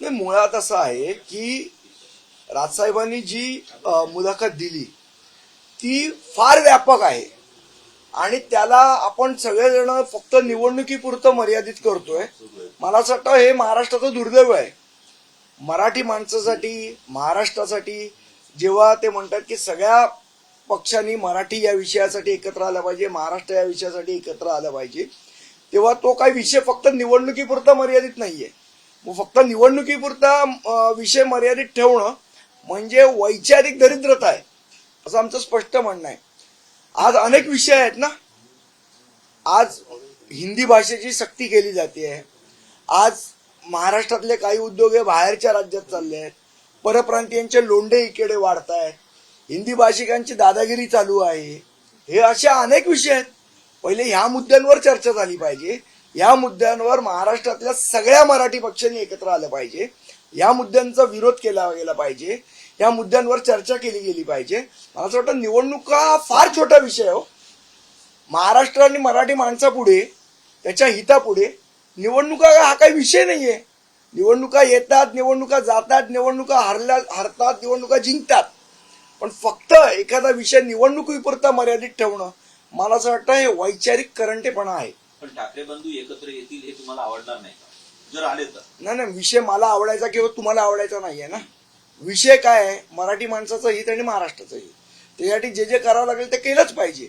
मुळात असं आहे की राजसाहेबांनी जी मुलाखत दिली ती फार व्यापक आहे आणि त्याला आपण सगळेजण फक्त निवडणुकीपुरतं मर्यादित करतोय. मला असं वाटतं हे महाराष्ट्राचं दुर्दैव आहे. मराठी माणसासाठी, महाराष्ट्रासाठी जेव्हा ते म्हणतात की सगळ्या पक्षांनी मराठी या विषयासाठी एकत्र आलं पाहिजे, महाराष्ट्र या विषयासाठी एकत्र आलं पाहिजे, तेव्हा तो काही विषय फक्त निवडणुकीपुरता मर्यादित नाहीये. मग फक्त निवडणुकीपुरता विषय मर्यादित ठेवणं म्हणजे वैचारिक दरिद्रता आहे असं आमचं स्पष्ट म्हणणं आहे. आज अनेक विषय आहेत ना. आज हिंदी भाषेची सक्ती केली जाते. आज महाराष्ट्रातले काही उद्योग हे बाहेरच्या राज्यात चालले आहेत. परप्रांतीयांचे लोंढे इकडे वाढत आहेत. हिंदी भाषिकांची दादागिरी चालू आहे. हे अशा अनेक विषय आहेत. पहिले ह्या मुद्द्यांवर चर्चा झाली पाहिजे. या मुद्द्यांवर महाराष्ट्रातल्या सगळ्या मराठी पक्षांनी एकत्र आलं पाहिजे. या मुद्द्यांचा विरोध केला गेला पाहिजे. या मुद्द्यांवर चर्चा केली गेली पाहिजे. मला असं वाटतं निवडणुका हा फार छोटा विषय हो. महाराष्ट्र आणि मराठी माणसापुढे, त्याच्या हितापुढे निवडणुका हा काही विषय नाहीये. निवडणुका येतात, निवडणुका जातात, निवडणुका हरतात, निवडणुका जिंकतात. पण फक्त एखादा विषय निवडणुकीपुरता मर्यादित ठेवणं मला असं वाटतं हे वैचारिक करंटेपणा आहे. पण ठाकरे बंधू एकत्र येतील हे तुम्हाला आवडणार नाही का जर आले तर? नाही, विषय मला आवडायचा किंवा तुम्हाला आवडायचा नाहीये ना. विषय काय आहे? मराठी माणसाचं हित आणि महाराष्ट्राचं हित. त्यासाठी जे जे करावं लागेल ते केलंच पाहिजे.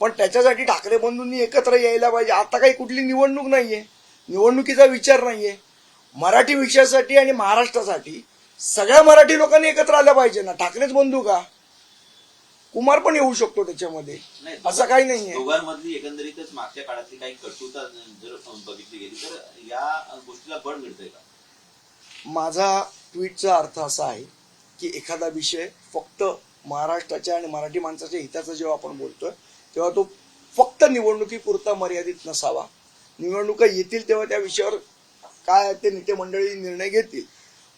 पण त्याच्यासाठी ठाकरे बंधूंनी एकत्र यायला पाहिजे. आता काही कुठली निवडणूक नाहीये, निवडणुकीचा विचार नाहीये. मराठी विषयासाठी आणि महाराष्ट्रासाठी सगळ्या मराठी लोकांनी एकत्र आल्या पाहिजे ना. ठाकरेच बंधू का? कुमार पण येऊ शकतो त्याच्यामध्ये, असं काही नाहीये. दोघांमधली एकंदरीतच मागच्या काळातली काही कटुता जर बघितली गेली तर या गोष्टीला बळ मिळतंय का? माझा ट्विटचा अर्थ असा आहे की एखादा विषय फक्त महाराष्ट्राच्या आणि मराठी माणसाच्या हिताचा जेव्हा आपण बोलतोय तेव्हा तो फक्त निवडणुकीपुरता मर्यादित नसावा. निवडणुका येतील तेव्हा त्या विषयावर काय ते नेते मंडळी निर्णय घेतील.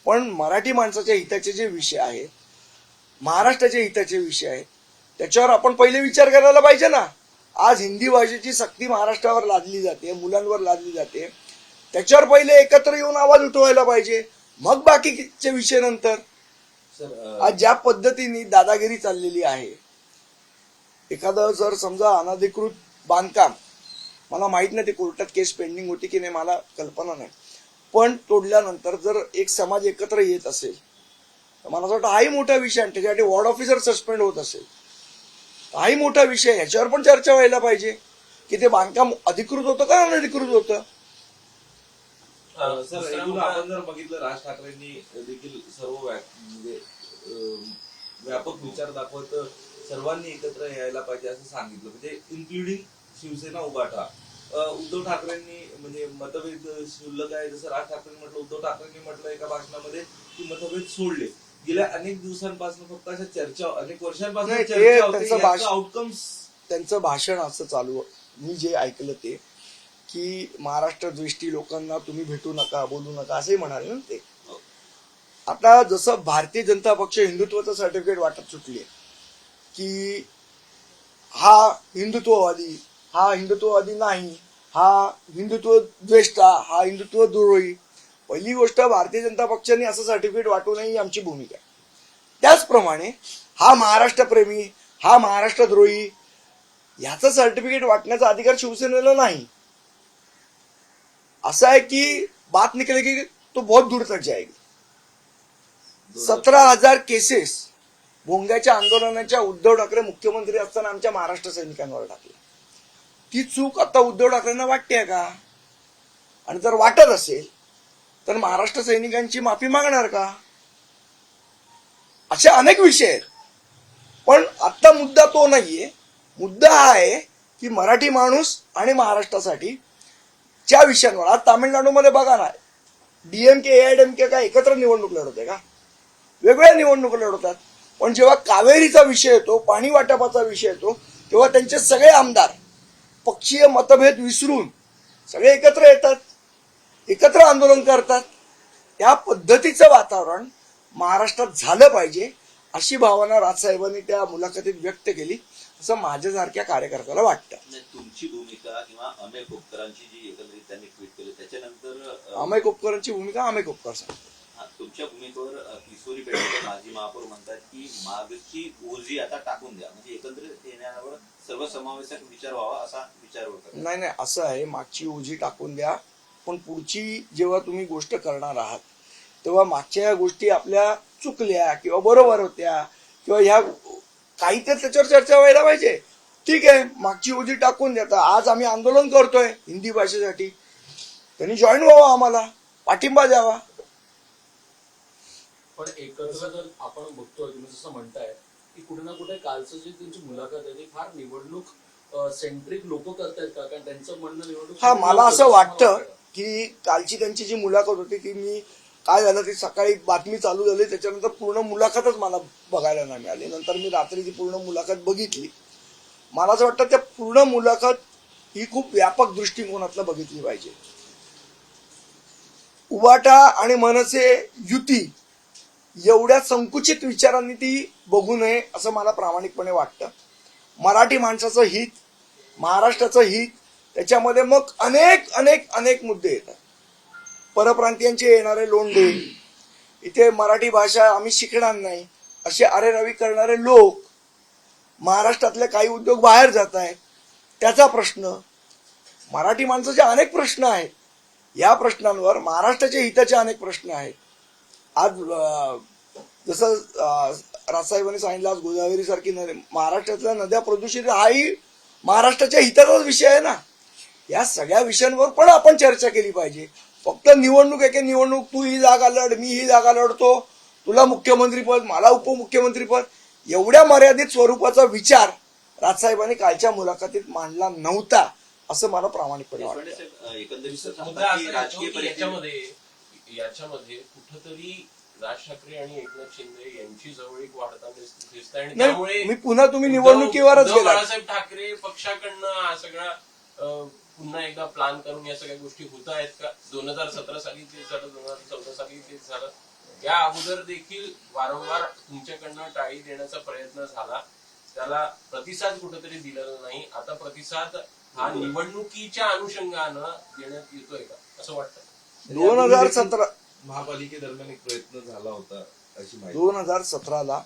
पण मराठी माणसाच्या हिताचे जे विषय आहेत, महाराष्ट्राच्या हिताचे विषय आहेत, त्याच्यावर आपण पहिले विचार करायला पाहिजे ना. आज हिंदी भाषेची सक्ती महाराष्ट्रावर लादली जाते, मुलांवर लादली जाते. त्याच्यावर पहिले एकत्र येऊन आवाज उठवायला पाहिजे, मग बाकीचे विषय नंतर. आज ज्या पद्धतीने दादागिरी चाललेली आहे, एखादं जर समजा अनधिकृत बांधकाम, मला माहित नाही ते कोर्टात केस पेंडिंग होती की नाही, मला कल्पना नाही, पण तोडल्यानंतर जर एक समाज एकत्र येत असेल तर मला असं वाटतं हाही मोठा विषय आहे. त्याच्यासाठी वॉर्ड ऑफिसर सस्पेंड होत असेल हाही मोठा विषय. ह्याच्यावर पण चर्चा व्हायला पाहिजे की ते बांधकाम अधिकृत होतं का अनधिकृत होतं. सर, आपण जर बघितलं राज ठाकरेंनी देखील सर्व म्हणजे व्यापक विचार दाखवत सर्वांनी एकत्र यायला पाहिजे असं सांगितलं, म्हणजे इन्क्लुडिंग शिवसेना उभाटा. उद्धव ठाकरेंनी म्हणजे मतभेद शुल्लक आहे जसं राज ठाकरेंनी म्हटलं, उद्धव ठाकरेंनी म्हटलं एका भाषणामध्ये की मतभेद सोडले. गेल्या अनेक दिवसांपासून फक्त अशा चर्चा, अनेक वर्षांपासून चर्चा होते. आउटकम्स त्यांचं भाषण असं चालू, मी जे ऐकलं ते की महाराष्ट्र द्वेष्टी लोकांना तुम्ही भेटू नका, बोलू नका असंही म्हणाले ना ते. आता जसं भारतीय जनता पक्ष हिंदुत्वाचं सर्टिफिकेट वाटत सुटले की हा हिंदुत्ववादी, हा हिंदुत्ववादी नाही, हा हिंदुत्व द्वेष्टा, हा हिंदुत्व द्रोही. पहिली गोष्ट, भारतीय जनता पक्षाने असं सर्टिफिकेट वाटू नये ही आमची भूमिका आहे. त्याचप्रमाणे हा महाराष्ट्रप्रेमी, हा महाराष्ट्रद्रोही ह्याचं सर्टिफिकेट वाटण्याचा अधिकार शिवसेनेला नाही. असं आहे की बात निकलेगी तो बहुत दूर तक जाएगी. 17,000 केसेस भोंग्याच्या आंदोलनाच्या उद्धव ठाकरे मुख्यमंत्री असताना आमच्या महाराष्ट्र सैनिकांवर टाकली. ती चूक आता उद्धव ठाकरेंना वाटते का? आणि जर वाटत असेल तर महाराष्ट्र सैनिकांची माफी मागणार का? असे अनेक विषय आहेत. पण आता मुद्दा तो नाहीये. मुद्दा हा आहे की मराठी माणूस आणि महाराष्ट्रासाठी ज्या विषयांवर, आज तामिळनाडूमध्ये बघा ना, डीएमके एआयडीएमके काय एकत्र निवडणूक लढवते का? वेगवेगळ्या निवडणूक लढवतात. पण जेव्हा कावेरीचा विषय येतो, पाणी वाटपाचा विषय येतो, तेव्हा त्यांचे सगळे आमदार पक्षीय मतभेद विसरून सगळे एकत्र येतात, एकत्र आंदोलन करतात. त्या पद्धतीचं वातावरण महाराष्ट्रात झालं पाहिजे अशी भावना राजसाहेबांनी त्या मुलाखतीत व्यक्त केली असं माझ्यासारख्या कार्यकर्त्याला वाटतं. तुमची भूमिका किंवा अमेय कोपकरांची जी एकंदरीत त्यांनी ट्विट केली त्याच्यानंतर अमेय कोपकरांची भूमिका अमेय कोपकर सांगतो. तुमच्या भूमिकेवर किशोरी पेठेचे माजी महापौर म्हणतात की मागची ओझी आता टाकून द्या, म्हणजे एकत्रित येण्यावर सर्वसमावेशक विचार व्हावा असा विचार होता. नाही नाही, असं आहे, मागची ओझी टाकून द्या, पण पुढची जेव्हा तुम्ही गोष्ट करणार आहात तेव्हा मागच्या या गोष्टी आपल्या चुकल्या किंवा बरोबर होत्या किंवा ह्या काही तर त्याच्यावर चर्चा व्हायला पाहिजे. ठीक आहे, मागची ओझी टाकून द्या. आज आम्ही आंदोलन करतोय हिंदी भाषेसाठी, त्यांनी जॉईन व्हावं, आम्हाला पाठिंबा द्यावा. पण एकत्र जर आपण बघतोय, तुम्ही जसं म्हणताय की कुठे ना कुठे कालचं जे त्यांची मुलाखत आहे ती फार निवडणूक सेंट्रिक लोक करतायत का? कारण त्यांचं म्हणणं निवडणूक हा, मला असं वाटतं की कालची त्यांची जी मुलाखत होती ती मी काय झालं ती सकाळी बातमी चालू झाली त्याच्यानंतर पूर्ण मुलाखतच मला बघायला नाही मिळाली. नंतर मी रात्री ती पूर्ण मुलाखत बघितली. मला असं वाटतं त्या पूर्ण मुलाखत ही खूप व्यापक दृष्टिकोनातलं बघितली पाहिजे. उबाटा आणि मनसे युती एवढ्या संकुचित विचारांनी ती बघू नये असं मला प्रामाणिकपणे वाटतं. मराठी माणसाचं हित, महाराष्ट्राचं हित, त्याच्यामध्ये मग अनेक अनेक अनेक मुद्दे येतात. परप्रांतीयांचे येणारे लोंढे, इथे मराठी भाषा आम्ही शिकणार नाही असे अरेरावी करणारे लोक, महाराष्ट्रातले काही उद्योग बाहेर जात आहेत त्याचा प्रश्न, मराठी माणसाचे अनेक प्रश्न आहेत. या प्रश्नांवर महाराष्ट्राच्या हिताचे अनेक प्रश्न आहेत. आज जसं राजसाहेबांनी सांगितलं, आज गोदावरी सारखी महाराष्ट्रातल्या नद्या प्रदूषित, हाही महाराष्ट्राच्या हिताचाच विषय आहे ना. या सगळ्या विषयांवर पण आपण चर्चा केली पाहिजे. फक्त निवडणूक आहे की निवडणूक, तू ही जागा लढ, मी ही जागा लढतो, तुला मुख्यमंत्रीपद, मला उपमुख्यमंत्रीपद, एवढ्या मर्यादित स्वरूपाचा विचार राजसाहेबांनी कालच्या मुलाखतीत मांडला नव्हता असं मला प्रामाणिकपणे वाटतं. एकंदरीत राजकीय परिस्थिती याच्यामध्ये कुठंतरी राज ठाकरे आणि एकनाथ शिंदे यांची जवळीक वाढताना दिसते आणि नाही, त्यामुळे मी पुन्हा तुम्ही निवडणुकीवरच गेला. बाळासाहेब ठाकरे पक्षाकडनं हा सगळा पुन्हा एकदा प्लॅन करून या सगळ्या गोष्टी होत आहेत का? 2017 साली तेच झालं, 2014 साली तेच झालं. या अगोदर देखील वारंवार तुमच्याकडनं टाळी देण्याचा प्रयत्न झाला, त्याला प्रतिसाद कुठेतरी दिलेला नाही. आता प्रतिसाद हा निवडणुकीच्या अनुषंगानं देण्यात येतोय का असं वाटतं? 2017 महापालिकेदरम्यान एक प्रयत्न झाला होता अशी माहिती. 2017ला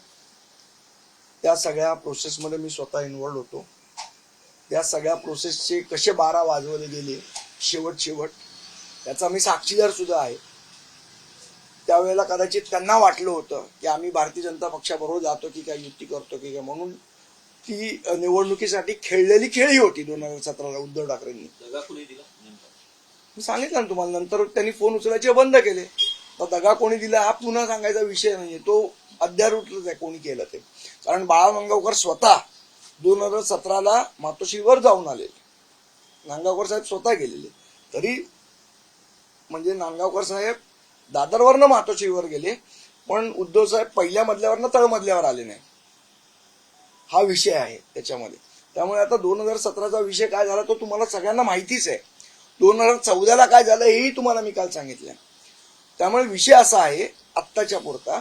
त्या सगळ्या प्रोसेसमध्ये मी स्वतः इन्व्हॉल्ड होतो. त्या सगळ्या प्रोसेसचे कसे 12 वाजवले गेले शेवट त्याचा मी साक्षीदार सुद्धा आहे. त्यावेळेला कदाचित त्यांना वाटलं होतं की आम्ही भारतीय जनता पक्षाबरोबर जातो की काय, युती करतो की काय, म्हणून ती निवडणुकीसाठी खेळलेली खेळी होती 2017ला उद्धव ठाकरेंनी. दगा कोणी दिला नेमका? मी सांगितलं ना तुम्हाला. नंतर त्यांनी फोन उचलायचे बंद केले. तर दगा कोणी दिला हा पुन्हा सांगायचा विषय नाहीये, तो अध्यारूटच आहे कोणी केलं ते. कारण बाळा मंगावकर स्वतः 2017ला मातोश्रीवर जाऊन आले. नांदगावकर साहेब स्वतः गेलेले. तरी म्हणजे नांदगावकर साहेब दादरवरनं मातोश्रीवर गेले, पण उद्धव साहेब पहिल्या मजल्यावरनं तळमजल्यावर आले नाही. हा विषय आहे त्याच्यामध्ये. त्यामुळे आता 2017चा विषय काय झाला तो तुम्हाला सगळ्यांना माहितीच आहे. 2014ला काय झालं हेही तुम्हाला मी काल सांगितलं. त्यामुळे विषय असा आहे आत्ताच्या पुरता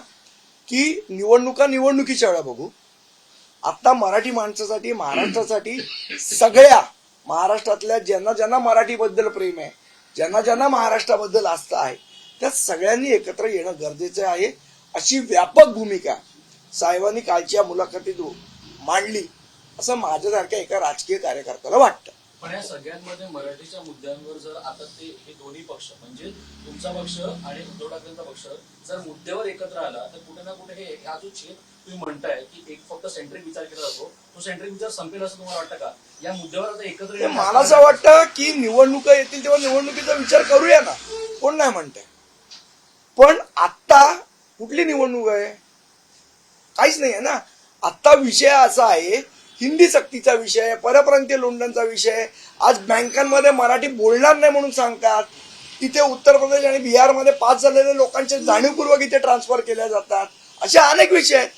की निवडणुकीच्या वेळा बघू. आता मराठी माणसासाठी, महाराष्ट्रासाठी, सगळ्या महाराष्ट्रातल्या ज्यांना ज्यांना मराठीबद्दल प्रेम आहे, ज्यांना ज्यांना महाराष्ट्राबद्दल आस्था आहे, त्या सगळ्यांनी एकत्र येणं गरजेचं आहे. अशी व्यापक भूमिका साहेबांनी कालच्या मुलाखतीत मांडली असं माझ्यासारख्या एका राजकीय कार्यकर्त्याला वाटतं. पण या सगळ्यांमध्ये मराठीच्या मुद्द्यांवर जर आता हे दोन्ही पक्ष म्हणजे तुमचा पक्ष आणि उद्धव ठाकरेंचा पक्ष जर मुद्द्यावर एकत्र आला तर कुठे ना कुठे हा जो छेद तुम्ही म्हणताय की एक फक्त सेंट्रिक विचार केला जातो, तो सेंट्रिक विचार संपेल असं तुम्हाला वाटतं का? या मुद्द्यावर आता एकत्र मला असं वाटतं की निवडणुका येतील तेव्हा निवडणुकीचा विचार करूया ना, कोण नाही म्हणतंय. पण आत्ता कुठली निवडणूक आहे? काहीच नाही आहे ना. आत्ता विषय असा आहे हिंदी सक्तीचा विषय, परप्रांतीय लोंढ्यांचा विषय. आज बँकांमध्ये मराठी बोलणार नाही म्हणून सांगतात. तिथे उत्तर प्रदेश आणि बिहारमध्ये पास झालेल्या लोकांचे जाणीवपूर्वक इथे ट्रान्सफर केल्या जातात. अशा अनेक विषय आहेत.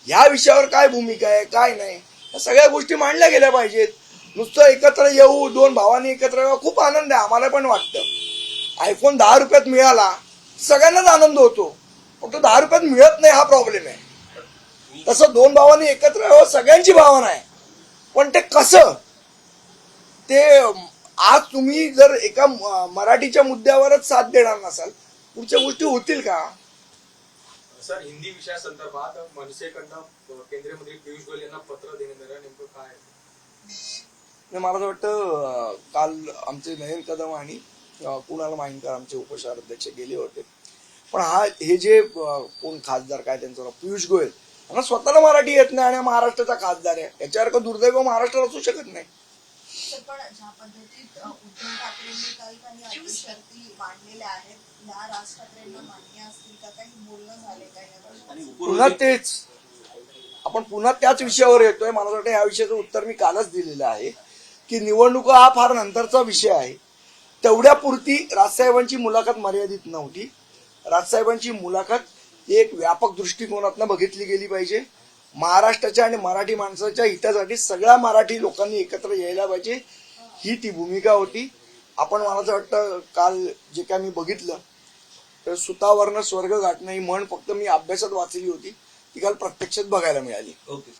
ह्या विषयावर काय भूमिका आहे, काय नाही, या सगळ्या गोष्टी मांडल्या गेल्या पाहिजेत. नुसतं एकत्र येऊ, दोन भावांनी एकत्र येऊ, खूप आनंद आहे, आम्हाला पण वाटतं. आयफोन 10 रुपयात मिळाला सगळ्यांनाच आनंद होतो, फक्त 10 रुपयात मिळत नाही हा प्रॉब्लेम आहे. तसं दोन भावांनी एकत्र यावं सगळ्यांची भावना आहे, पण ते कसं, ते आज तुम्ही जर एका मराठीच्या मुद्द्यावरच साथ देणार नसाल पुढच्या गोष्टी होतील का? सर हिंदी विषयासंदर्भात मनसेकडनं केंद्रीय मंत्री पियुष गोयल यांना पत्र देण्यात आलं, नेमकं काय आहे? आणि मला असं वाटतं काल आमचे नयन कदम आणि कुणाल माहिंदकर आमचे उपशहर अध्यक्ष गेले होते. पण हे जे कोण खासदार काय त्यांचं नाव पियुष गोयल यांना स्वतःला मराठी येत नाही आणि महाराष्ट्राचा खासदार आहे, याच्यासारखं दुर्दैव महाराष्ट्रात असू शकत नाही. पण ज्या पद्धतीत उद्धव ठाकरेंनी काल काही अटी शर्ती मांडलेल्या आहेत, ह्या राज ठाकरेंना मान्य असतील का? काही बोलणं झाले का यावर? आणि पुन्हा तेच आपण पुन्हा त्याच विषयावर येतोय. मला वाटतं या विषयाचं उत्तर मी कालच दिलेलं आहे की निवडणुका हा फार नंतरचा विषय आहे. तेवढ्यापुरती राजसाहेबांची मुलाखत मर्यादित नव्हती. राजसाहेबांची मुलाखत एक व्यापक दृष्टिकोनातनं बघितली गेली पाहिजे. महाराष्ट्राच्या आणि मराठी माणसाच्या हितासाठी सगळ्या मराठी लोकांनी एकत्र यायला पाहिजे, ही ती भूमिका होती. आपण मला असं वाटतं काल जे काय मी बघितलं तर सुतावरनं स्वर्ग गाठणं ही म्हण फक्त मी अभ्यासात वाचली होती, ती काल प्रत्यक्षात बघायला मिळाली. ओके.